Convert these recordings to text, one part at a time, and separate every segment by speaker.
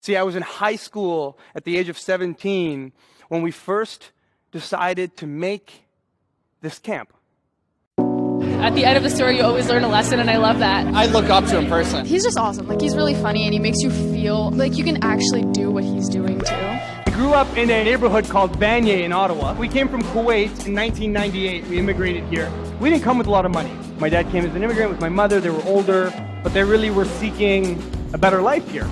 Speaker 1: See, I was in high school at the age of 17 when we first decided to make this camp.
Speaker 2: At the end of the story, you always learn a lesson, and I love that.
Speaker 3: I look up to him personally.
Speaker 4: He's just awesome. Like, he's really funny, and he makes you feel like you can actually do what he's doing, too.
Speaker 1: I grew up in a neighborhood called Vanier in Ottawa. We came from Kuwait in 1998. We immigrated here. We didn't come with a lot of money. My dad came as an immigrant with my mother. They were older, but they really were seeking a better life here.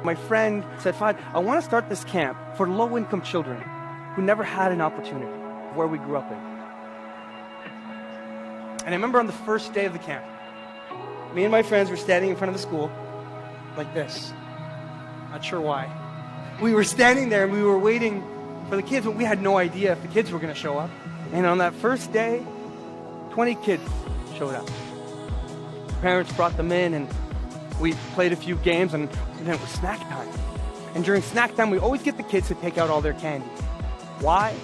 Speaker 1: My friend said, Fahd, I want to start this camp for low-income children who never had an opportunity where we grew up in. And I remember on the first day of the camp, me and my friends were standing in front of the school like this. Not sure why. We were standing there and we were waiting for the kids, but we had no idea if the kids were going to show up. And on that first day, 20 kids showed up. Parents brought them in and we played a few games and then it was snack time. And during snack time, we always get the kids to take out all their candy. Why?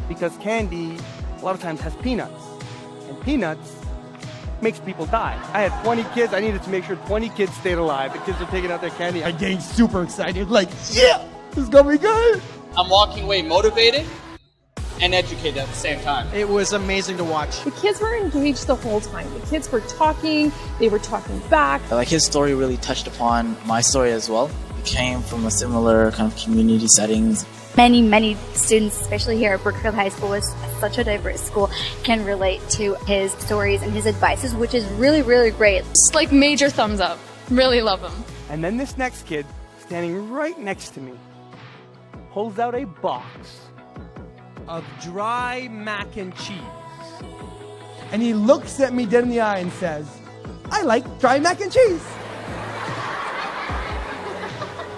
Speaker 1: Because candy, a lot of times, has peanuts. And peanuts makes people die. I had 20 kids. I needed to make sure 20 kids stayed alive. The kids are taking out their candy. I getting super excited. Like, yeah, this is going to be good.
Speaker 3: I'm walking away motivated and educated at the same time.
Speaker 5: It was amazing to watch.
Speaker 2: The kids were engaged the whole time. The kids were talking, they were talking back.
Speaker 6: Like, his story really touched upon my story as well. We came from a similar kind of community settings.
Speaker 7: Many students, especially here at Brookfield High School, is such a diverse school, can relate to his stories and his advices, which is really, really great.
Speaker 2: Just like major thumbs up. Really love him.
Speaker 1: And then this next kid, standing right next to me, pulls out a box of dry mac and cheese. And he looks at me dead in the eye and says, I like dry mac and cheese.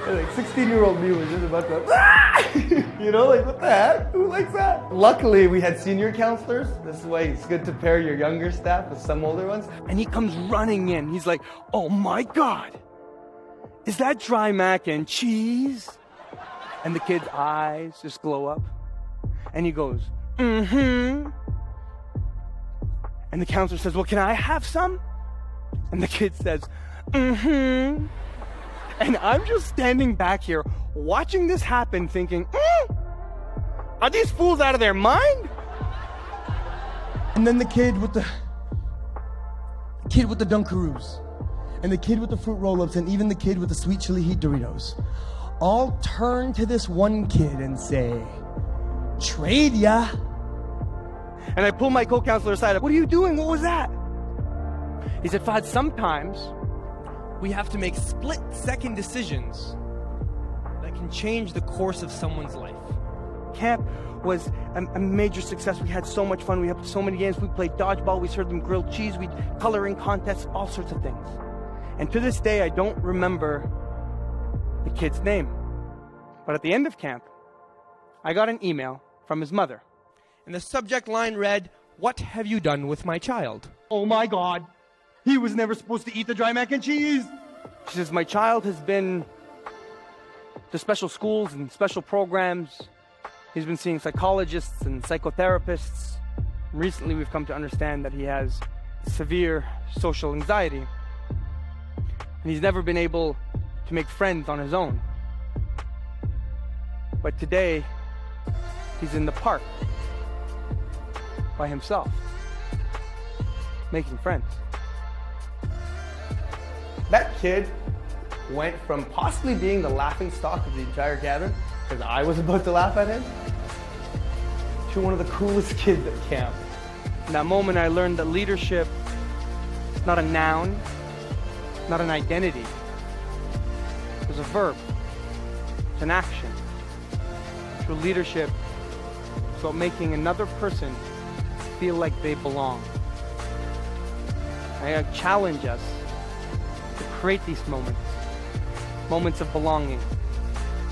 Speaker 1: Like 16-year-old me was just about to, you know, like what the heck? Who likes that? Luckily, we had senior counselors. This is why it's good to pair your younger staff with some older ones. And he comes running in. He's like, oh my God, is that dry mac and cheese? And the kid's eyes just glow up. And he goes, mm-hmm. And the counselor says, well, can I have some? And the kid says, mm-hmm. And I'm just standing back here watching this happen thinking, are these fools out of their mind? And then the kid with the Dunkaroos, and the kid with the fruit roll-ups, and even the kid with the sweet chili heat Doritos all turn to this one kid and say, trade ya. And I pull my co-counselor aside. What are you doing? What was that? He said, Fahd, sometimes we have to make split-second decisions that can change the course of someone's life. Camp was a major success. We had so much fun. We had so many games. We played dodgeball. We served them grilled cheese. We coloring contests, all sorts of things. And to this day, I don't remember the kid's name. But at the end of camp, I got an email from his mother. And the subject line read, what have you done with my child? Oh my God, he was never supposed to eat the dry mac and cheese. She says, my child has been to special schools and special programs. He's been seeing psychologists and psychotherapists. Recently, we've come to understand that he has severe social anxiety. And he's never been able to make friends on his own. But today, he's in the park by himself, making friends. That kid went from possibly being the laughing stock of the entire gathering, because I was about to laugh at him, to one of the coolest kids at camp. In that moment, I learned that leadership is not a noun, not an identity. It's a verb. It's an action. True leadership is about making another person feel like they belong. I challenge us to create these moments. Moments of belonging.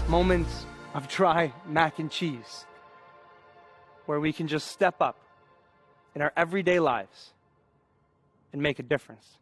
Speaker 1: Moments of dry mac and cheese. Where we can just step up in our everyday lives and make a difference.